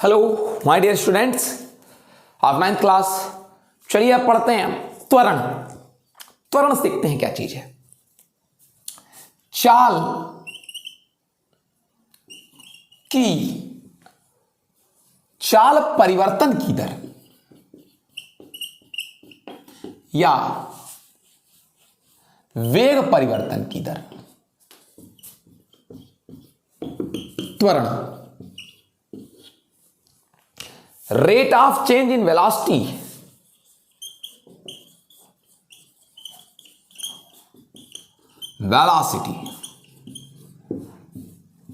Hello my dear students of 9th class. चलिए अब पढ़ते हैं त्वरण। त्वरण सीखते हैं क्या चीज है। चाल की चाल परिवर्तन की दर या वेग परिवर्तन की दर त्वरण। Rate of change in velocity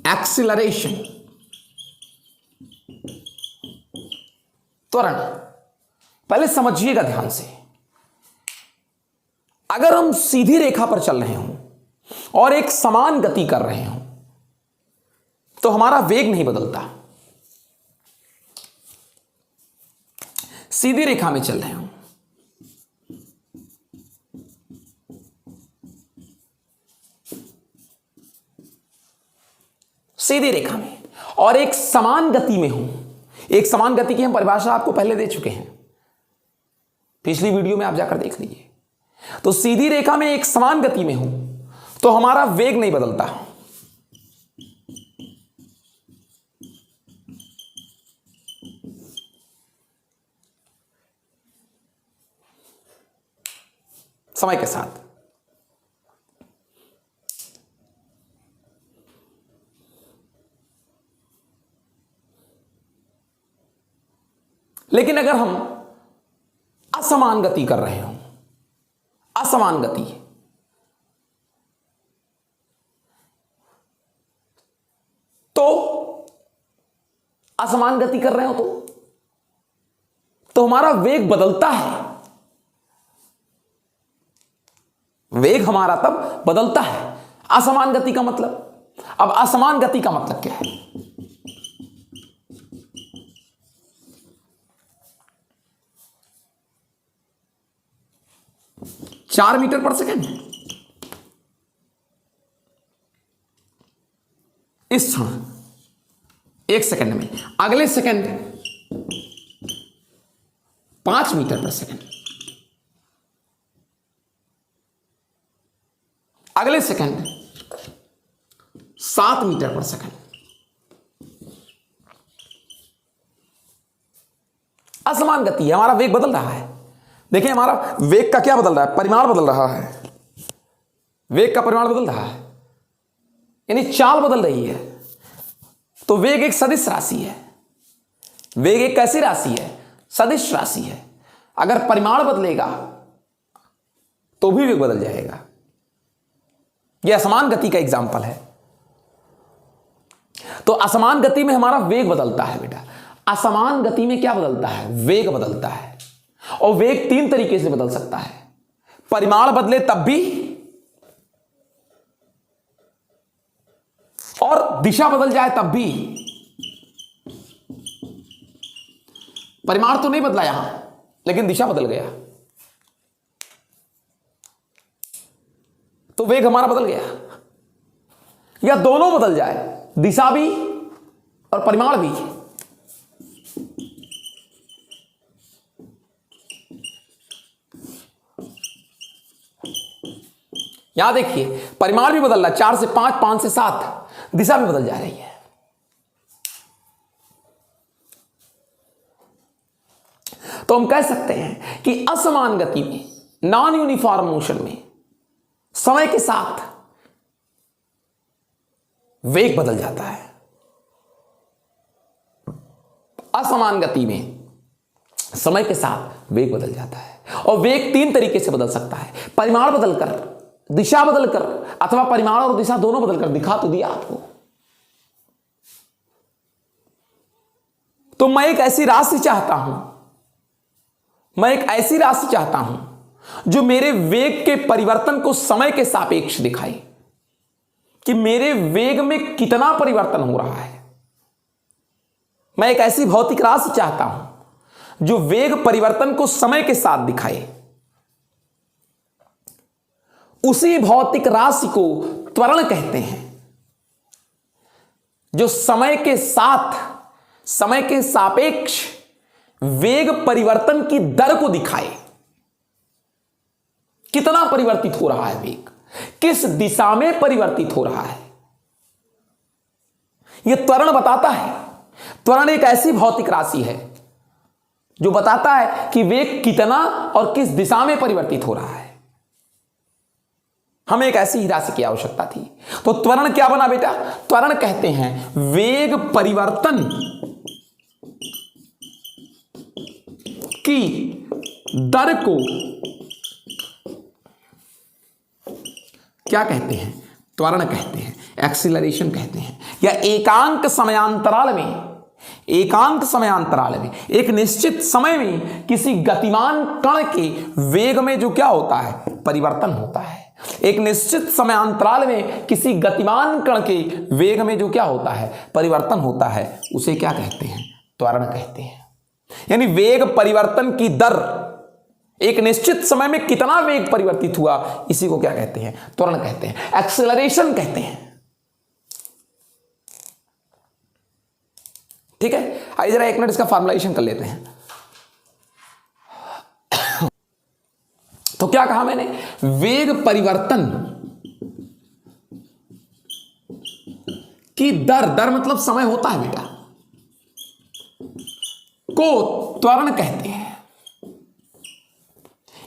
acceleration त्वरण। पहले समझिएगा ध्यान से, अगर हम सीधी रेखा पर चल रहे हों और एक समान गति कर रहे हों तो हमारा वेग नहीं बदलता। सीधी रेखा में चल रहे हों, सीधी रेखा में और एक समान गति में हूं। एक समान गति की हम परिभाषा आपको पहले दे चुके हैं, पिछली वीडियो में आप जाकर देख लीजिए। तो सीधी रेखा में एक समान गति में हूं तो हमारा वेग नहीं बदलता। समय के साथ लेकिन अगर हम असमान गति कर रहे हों, असमान गति, तो असमान गति कर रहे हो तो हमारा वेग बदलता है। वेग हमारा तब बदलता है। असमान गति का मतलब, अब असमान गति का मतलब क्या है? 4 मीटर पर सेकेंड इस क्षण 1 सेकेंड में, अगले सेकेंड 5 मीटर पर सेकेंड, अगले सेकंड 7 मीटर पर सेकंड। असमान गति है, हमारा वेग बदल रहा है। देखिए हमारा वेग का क्या बदल रहा है? परिमाण बदल रहा है। वेग का परिमाण बदल रहा है, यानी चाल बदल रही है। तो वेग एक सदिश राशि है। वेग एक कैसी राशि है? सदिश राशि है। अगर परिमाण बदलेगा तो भी वेग बदल जाएगा। यह असमान गति का एग्जाम्पल है। तो असमान गति में हमारा वेग बदलता है बेटा। असमान गति में क्या बदलता है? वेग बदलता है। और वेग 3 तरीके से बदल सकता है। परिमाण बदले तब भी, और दिशा बदल जाए तब भी। परिमाण तो नहीं बदला यहां, लेकिन दिशा बदल गया तो वेग हमारा बदल गया। या दोनों बदल जाए, दिशा भी और परिमाण भी। यहां देखिए परिमाण भी बदल रहा है, 4 से 5, 5 से 7, दिशा भी बदल जा रही है। तो हम कह सकते हैं कि असमान गति में, नॉन यूनिफॉर्म मोशन में समय के साथ वेग बदल जाता है। असमान गति में समय के साथ वेग बदल जाता है। और वेग 3 तरीके से बदल सकता है, परिमाण बदलकर, दिशा बदलकर, अथवा परिमाण और दिशा दोनों बदलकर। दिखा तो दिया आपको। तो मैं एक ऐसी राशि चाहता हूं, मैं एक ऐसी राशि चाहता हूं जो मेरे वेग के परिवर्तन को समय के सापेक्ष दिखाए कि मेरे वेग में कितना परिवर्तन हो रहा है। मैं एक ऐसी भौतिक राशि चाहता हूं जो वेग परिवर्तन को समय के साथ दिखाए। उसी भौतिक राशि को त्वरण कहते हैं, जो समय के साथ समय के सापेक्ष वेग परिवर्तन की दर को दिखाए। कितना परिवर्तित हो रहा है वेग, किस दिशा में परिवर्तित हो रहा है, यह त्वरण बताता है। त्वरण एक ऐसी भौतिक राशि है जो बताता है कि वेग कितना और किस दिशा में परिवर्तित हो रहा है। हमें एक ऐसी ही राशि की आवश्यकता थी। तो त्वरण क्या बना बेटा? त्वरण कहते हैं वेग परिवर्तन की दर को क्या कहते हैं? त्वरण कहते हैं, एक्सीलरेशन कहते हैं। या एकांक समयांतराल में एक निश्चित समय में किसी गतिमान कण के वेग में जो क्या होता है? परिवर्तन होता है। एक निश्चित समयांतराल में किसी गतिमान कण के वेग में जो क्या होता है? परिवर्तन होता है। उसे क्या कहते हैं? त्वरण कहते हैं। यानी वेग परिवर्तन की दर, एक निश्चित समय में कितना वेग परिवर्तित हुआ, इसी को क्या कहते हैं? त्वरण कहते हैं, एक्सेलरेशन कहते हैं। ठीक है, आइए जरा एक मिनट इसका फॉर्मुलेशन कर लेते हैं। तो क्या कहा मैंने? वेग परिवर्तन की दर मतलब समय होता है बेटा, को त्वरण कहते हैं।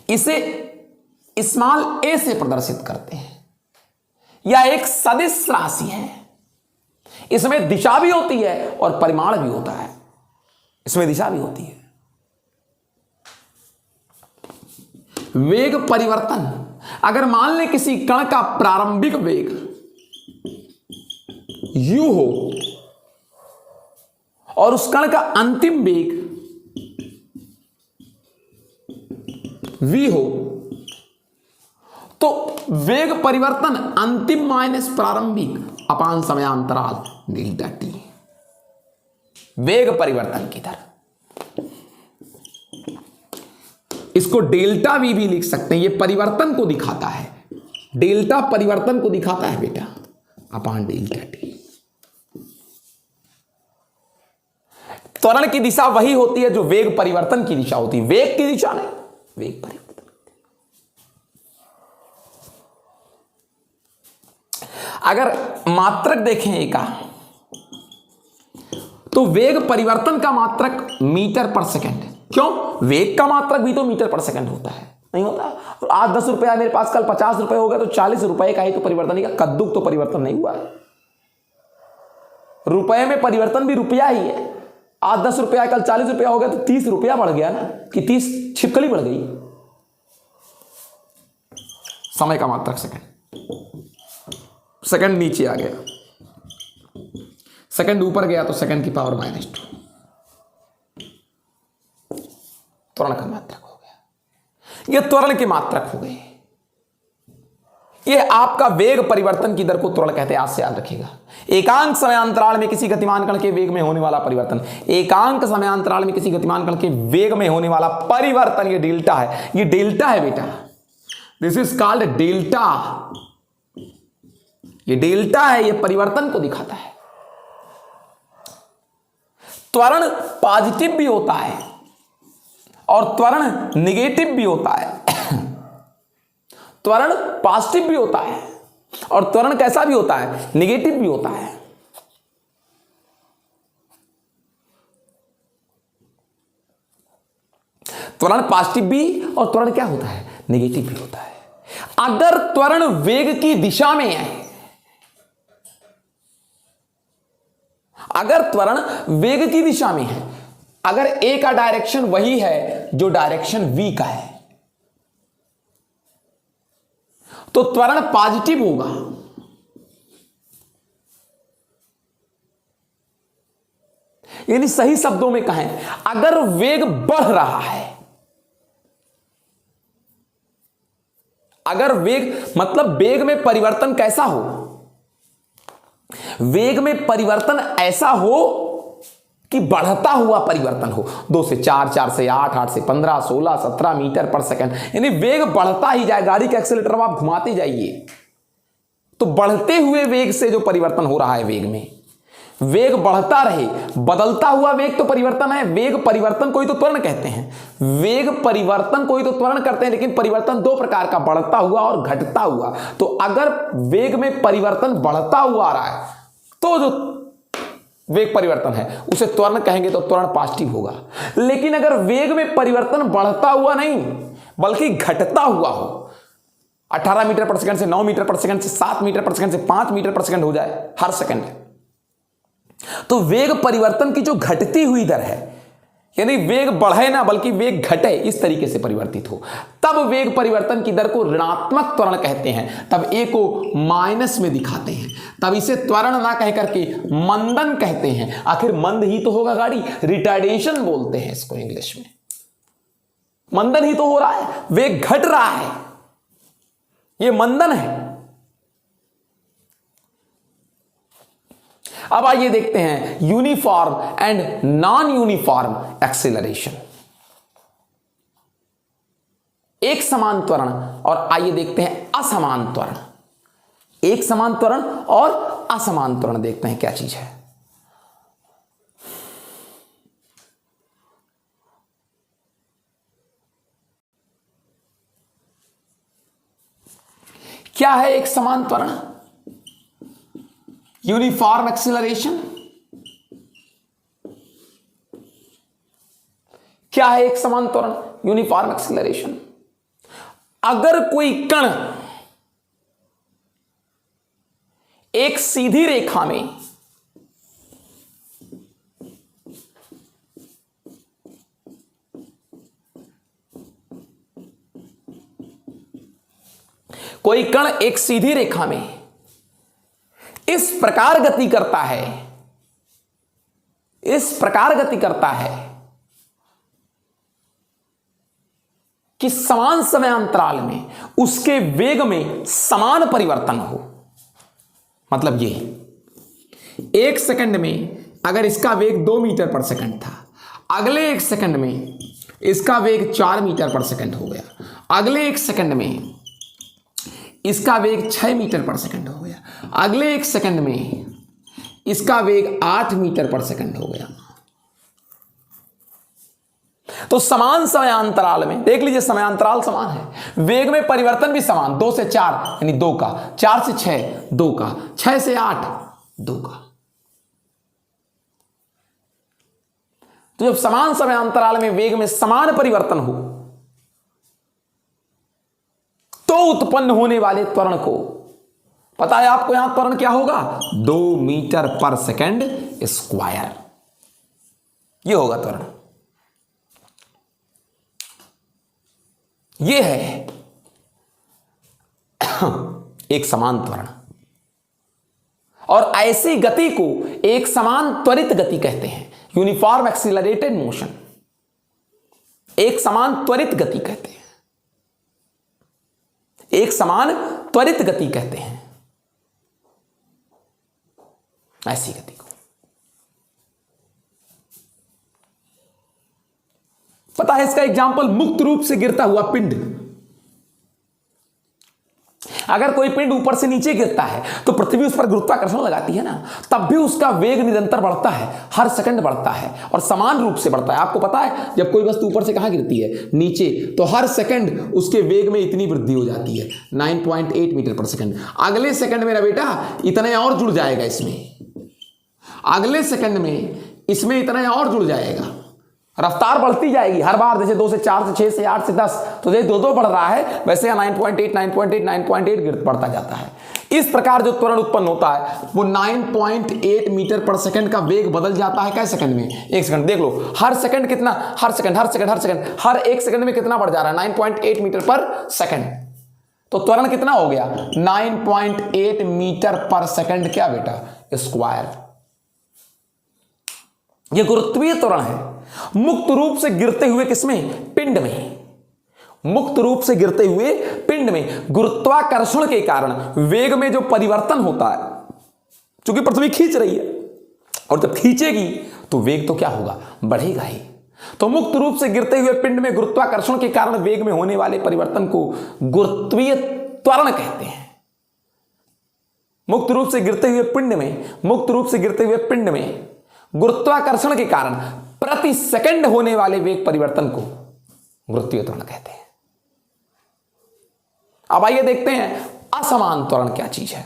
इसे स्मॉल a से प्रदर्शित करते हैं। यह एक सदिश राशि है। इसमें दिशा भी होती है और परिमाण भी होता है। इसमें दिशा भी होती है। वेग परिवर्तन, अगर मान लें किसी कण का प्रारंभिक वेग u हो और उस कण का अंतिम वेग v हो, तो वेग परिवर्तन अंतिम माइनस प्रारंभिक अपान समयांतराल डेल्टा टी, वेग परिवर्तन की दर। इसको डेल्टा वी भी लिख सकते हैं। यह परिवर्तन को दिखाता है, डेल्टा परिवर्तन को दिखाता है बेटा, अपान डेल्टा टी। त्वरण की दिशा वही होती है जो वेग परिवर्तन की दिशा होती है। वेग की दिशा नहीं, वेग परिवर्तन। अगर मात्रक देखें एक का, तो वेग परिवर्तन का मात्रक मीटर पर सेकंड। क्यों? वेग का मात्रक भी तो मीटर पर सेकंड होता है, नहीं होता? आज 10 रुपया मेरे पास, कल 50 रुपए हो गया, तो 40 रुपए का ही तो परिवर्तन ही का, कद्दूक तो परिवर्तन नहीं हुआ है। रुपए में परिवर्तन भी रुपया ही है। आज 10 रुपया, कल 40 रुपया हो गया, तो 30 रुपया बढ़ गया ना, कि 30 छिपकली बढ़ गई। समय का मात्रक सेकंड, सेकंड नीचे आ गया, सेकंड ऊपर गया तो सेकंड की पावर -2, त्वरण का मात्रक हो गया। यह त्वरण के मात्रक हो गए। यह आपका वेग परिवर्तन की दर को त्वरण कहते हैं। आज से याद रखिएगा। एकांक समयांतराल में किसी गतिमान कण के वेग में होने वाला परिवर्तन, एकांक समयांतराल में किसी गतिमान कण के वेग में होने वाला परिवर्तन, यह डेल्टा है। यह डेल्टा है बेटा, दिस इज कॉल्ड डेल्टा। ये डेल्टा है, ये परिवर्तन को दिखाता है। त्वरण पॉजिटिव भी होता है और त्वरण निगेटिव भी होता है। त्वरण पॉजिटिव भी होता है और त्वरण कैसा भी होता है? निगेटिव भी होता है। त्वरण पॉजिटिव भी और त्वरण क्या होता है? निगेटिव भी होता है। अगर त्वरण वेग की दिशा में है, अगर त्वरण वेग की दिशा में है, अगर ए का डायरेक्शन वही है जो डायरेक्शन वी का है, तो त्वरण पॉजिटिव होगा। यानी सही शब्दों में कहें, अगर वेग बढ़ रहा है, अगर वेग मतलब वेग में परिवर्तन कैसा हो? वेग में परिवर्तन ऐसा हो कि बढ़ता हुआ परिवर्तन हो। 2 से 4, 4 से 8, 8 से 15, 16, 17 मीटर पर सेकंड। यानी वेग बढ़ता ही जाए। गाड़ी के एक्सीलरेटर में आप घुमाते जाइए तो बढ़ते हुए वेग से जो परिवर्तन हो रहा है वेग में, वेग बढ़ता रहे, बदलता हुआ वेग तो परिवर्तन है, वेग परिवर्तन को ही तो त्वरण कहते हैं। वेग परिवर्तन को ही तो त्वरण करते हैं, लेकिन परिवर्तन दो प्रकार का, बढ़ता हुआ और घटता हुआ। तो अगर वेग में परिवर्तन बढ़ता हुआ आ रहा है तो जो वेग परिवर्तन है उसे त्वरण कहेंगे, तो त्वरण पॉजिटिव होगा। लेकिन अगर वेग में परिवर्तन बढ़ता हुआ नहीं बल्कि घटता हुआ हो, 18 मीटर पर सेकंड से 9 मीटर पर सेकंड से 7 मीटर पर सेकंड से 5 मीटर पर सेकंड हो जाए हर सेकंड, तो वेग परिवर्तन की जो घटती हुई दर है, यानी वेग बढ़े ना बल्कि वेग घटे, इस तरीके से परिवर्तित हो, तब वेग परिवर्तन की दर को ऋणात्मक त्वरण कहते हैं। तब ए को माइनस में दिखाते हैं, तब इसे त्वरण ना कह करके मंदन कहते हैं। आखिर मंद ही तो होगा गाड़ी, रिटार्डेशन बोलते हैं इसको इंग्लिश में। मंदन ही तो हो रहा है, वेग घट रहा है, यह मंदन है। अब आइए देखते हैं uniform and non uniform acceleration, एक समान त्वरण और आइए देखते हैं असमान त्वरण। एक समान त्वरण और असमान त्वरण देखते हैं क्या चीज है। क्या है एक समान त्वरण? Uniform acceleration. क्या है एक समान त्वरण? Uniform acceleration. अगर कोई कण एक सीधी रेखा में कोई कण एक सीधी रेखा में इस प्रकार गति करता है, इस प्रकार गति करता है कि समान समय अंतराल में उसके वेग में समान परिवर्तन हो। मतलब ये एक सेकंड में अगर इसका वेग 2 मीटर पर सेकंड था, अगले एक सेकंड में इसका वेग 4 मीटर पर सेकंड हो गया, अगले एक सेकंड में इसका वेग 6 मीटर पर सेकंड हो गया, अगले एक सेकंड में इसका वेग 8 मीटर पर सेकंड हो गया। तो समान समयांतराल में देख लीजिए, समयांतराल समान है, वेग में परिवर्तन भी समान, 2 से 4 यानी 2 का, 4 से 6 2 का, 6 से 8 2 का। तो जब समान समयांतराल में वेग में समान परिवर्तन हो तो उत्पन्न होने वाले त्वरण को, पता है आपको यहां त्वरण क्या होगा? 2 मीटर पर सेकंड स्क्वायर, यह होगा त्वरण। यह है एक समान त्वरण। और ऐसी गति को एक समान त्वरित गति कहते हैं, यूनिफॉर्म एक्सीलरेटेड मोशन, एक समान त्वरित गति कहते हैं, एक समान त्वरित गति कहते हैं ऐसी गति को। पता है इसका एग्जाम्पल? मुक्त रूप से गिरता हुआ पिंड। अगर कोई पिंड ऊपर से नीचे गिरता है तो पृथ्वी उस पर गुरुत्वाकर्षण लगाती है ना, तब भी उसका वेग निरंतर बढ़ता है, हर सेकंड बढ़ता है और समान रूप से बढ़ता है। आपको पता है जब कोई वस्तु ऊपर से कहां गिरती है? नीचे, तो हर सेकंड उसके वेग में इतनी वृद्धि हो जाती है, 9.8 मीटर पर सेकंड। अगले सेकंड मेरा बेटा इतने और जुड़ जाएगा इसमें, अगले सेकंड में इसमें इतना और जुड़ जाएगा, रफ्तार बढ़ती जाएगी हर बार। जैसे 2 से 4 से 6 से 8 से 10, तो जैसे 2 बढ़ रहा है वैसे 9.8 9.8 9.8 बढ़ता जाता है। इस प्रकार जो त्वरण उत्पन्न होता है वो 9.8 मीटर पर सेकंड का वेग बदल जाता है। कैसे सेकंड में? एक सेकंड देख लो, हर सेकंड कितना, हर सेकंड हर सेकंड हर सेकंड हर एक सेकंड में कितना बढ़ जा रहा है? 9.8 मीटर पर सेकंड। तो त्वरण कितना हो गया? 9.8 मीटर पर सेकंड क्या बेटा? स्क्वायर। यह गुरुत्वीय त्वरण है, मुक्त रूप से गिरते हुए किसमें? पिंड में। मुक्त रूप से गिरते हुए पिंड में गुरुत्वाकर्षण के कारण वेग में जो परिवर्तन होता है, क्योंकि पृथ्वी खींच रही है और जब खींचेगी तो वेग तो क्या होगा? बढ़ेगा ही। तो मुक्त रूप से गिरते हुए पिंड में गुरुत्वाकर्षण के कारण वेग में होने वाले परिवर्तन को गुरुत्वीय त्वरण कहते हैं। मुक्त रूप से गिरते हुए पिंड में गुरुत्वाकर्षण के कारण प्रति सेकंड होने वाले वेग परिवर्तन को गुरुत्वीय त्वरण कहते हैं। अब आइए देखते हैं असमान त्वरण क्या चीज है।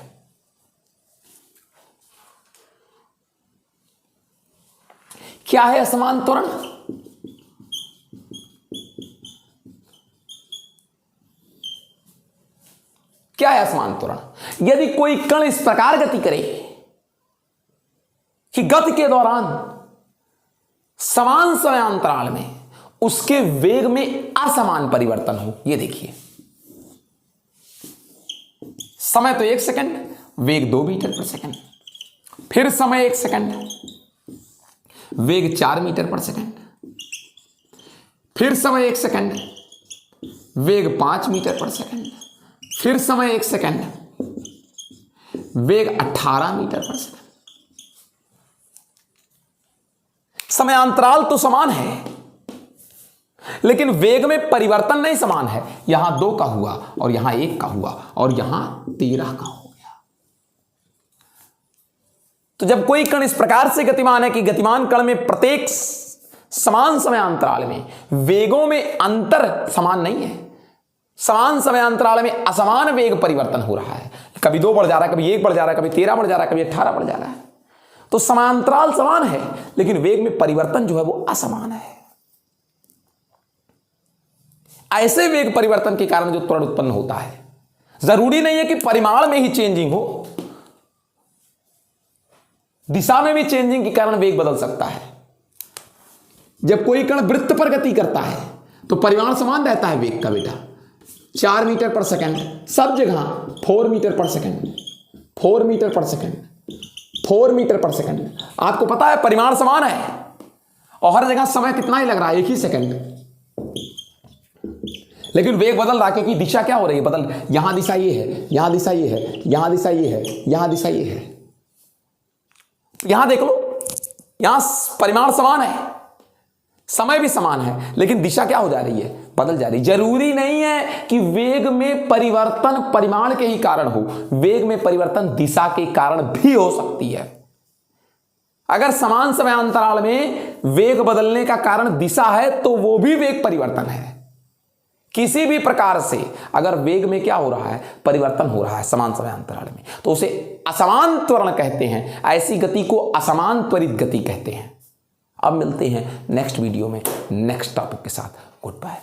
क्या है असमान त्वरण? क्या है असमान त्वरण? यदि कोई कण इस प्रकार गति करे कि गति के दौरान समान समयांतराल में उसके वेग में असमान परिवर्तन हो। यह देखिए, समय तो 1 सेकंड, वेग 2 मीटर पर सेकंड, फिर समय 1 सेकंड, वेग 4 मीटर पर सेकंड, फिर समय 1 सेकंड, वेग 5 मीटर पर सेकंड, फिर समय 1 सेकंड, वेग 18 मीटर पर सेकंड। समयांतराल तो समान है, लेकिन वेग में परिवर्तन नहीं समान है। यहां 2 का हुआ और यहां 1 का हुआ और यहां 13 का हो गया। तो जब कोई कण इस प्रकार से गतिमान है कि गतिमान कण में प्रत्येक समान समयांतराल में वेगों में अंतर समान नहीं है, समान समयांतराल में असमान वेग परिवर्तन हो रहा है, कभी 2 बढ़ जा रहा है, कभी 1 बढ़ जा रहा है, कभी 13 बढ़ जा रहा है, कभी 18 बढ़ जा रहा है, तो समांतराल समान है लेकिन वेग में परिवर्तन जो है वो असमान है। ऐसे वेग परिवर्तन के कारण जो त्वरण उत्पन्न होता है, जरूरी नहीं है कि परिमाण में ही चेंजिंग हो, दिशा में भी चेंजिंग के कारण वेग बदल सकता है। जब कोई कण वृत्त पर गति करता है तो परिमाण समान रहता है वेग का बेटा, 4 मीटर पर सेकंड, सब जगह 4 मीटर पर सेकंड, 4 मीटर पर सेकंड, 4 मीटर पर सेकंड। आपको पता है परिमाण समान है और हर जगह समय कितना ही लग रहा है, 1 ही सेकंड, लेकिन वेग बदल रहा है क्योंकि दिशा क्या हो रही है, बदल। यहां दिशा ये है, यहां दिशा ये है, यहां दिशा ये है, यहां दिशा ये है। यहां देख लो, यहां परिमाण समान है, समय भी समान है, लेकिन दिशा क्या हो जा रही है, बदल जा रही है। जरूरी नहीं है कि वेग में परिवर्तन परिमाण के ही कारण हो, वेग में परिवर्तन दिशा के कारण भी हो सकती है। अगर समान समयांतराल में वेग बदलने का कारण दिशा है तो वो भी वेग परिवर्तन है। किसी भी प्रकार से अगर वेग में क्या हो रहा है, परिवर्तन हो रहा है समान समयांतराल में, तो उसे असमान त्वरण कहते हैं। ऐसी गति को असमान त्वरित गति कहते हैं। अब मिलते हैं नेक्स्ट वीडियो में नेक्स्ट टॉपिक के साथ। Good bye.